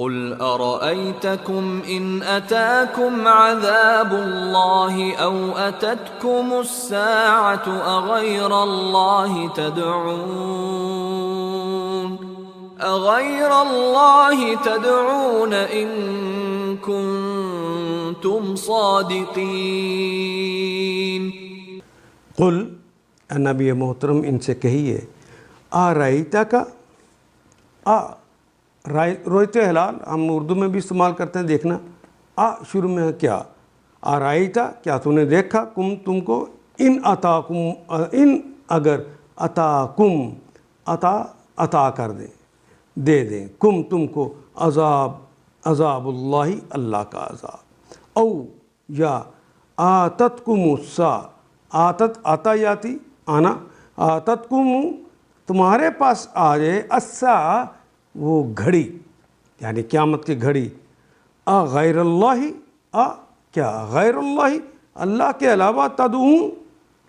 قل أرأيتكم إن أتاكم عذاب الله أو أتتكم الساعة أغير الله تدعون إن كنتم صادقين. قل اے نبی محترم ان سے کہیے آرائیتا کا رویت حلال ہم اردو میں بھی استعمال کرتے ہیں دیکھنا. شروع میں ہے کیا. آرائیتا کیا تو نے دیکھا کم تم کو ان اگر اتاکم عطا کر دے دیں کم تم کو عذاب اللہ اللہ کا عذاب او یا آتتکم الساعہ آتا یاتی آنا آتتکم تمہارے پاس آ جائے الساعہ وہ گھڑی یعنی قیامت کی گھڑی غیر اللہ کیا غیر اللہ اللہ کے علاوہ تدعون.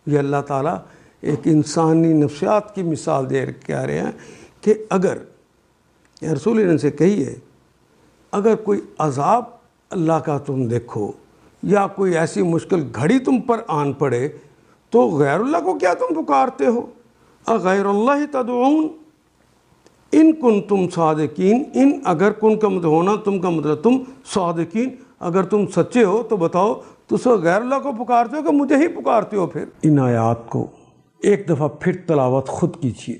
یہ اللہ تعالیٰ ایک انسانی نفسیات کی مثال دے کہہ رہے ہیں کہ اگر رسول اللہ سے کہیے اگر کوئی عذاب اللہ کا تم دیکھو یا کوئی ایسی مشکل گھڑی تم پر آن پڑے تو غیر اللہ کو کیا تم پکارتے ہو. غیر اللہ تدعون ان کنتم صادقین. ان اگر کن کا مطلب ہونا تم کا مطلب تم صادقین اگر تم سچے ہو تو بتاؤ تو غیر اللہ کو پکارتے ہو کہ مجھے ہی پکارتے ہو. پھر ان آیات کو ایک دفعہ پھر تلاوت خود کیجیے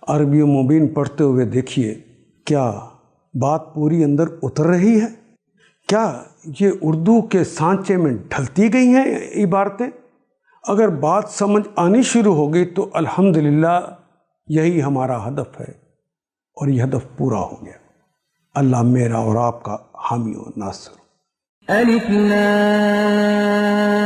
عربی و مبین پڑھتے ہوئے دیکھیے کیا بات پوری اندر اتر رہی ہے. کیا یہ اردو کے سانچے میں ڈھلتی گئی ہیں عبارتیں. اگر بات سمجھ آنی شروع ہو گئی تو الحمدللہ یہی ہمارا ہدف ہے اور یہ ہدف پورا ہو گیا. اللہ میرا اور آپ کا حامی و ناصر. الف لام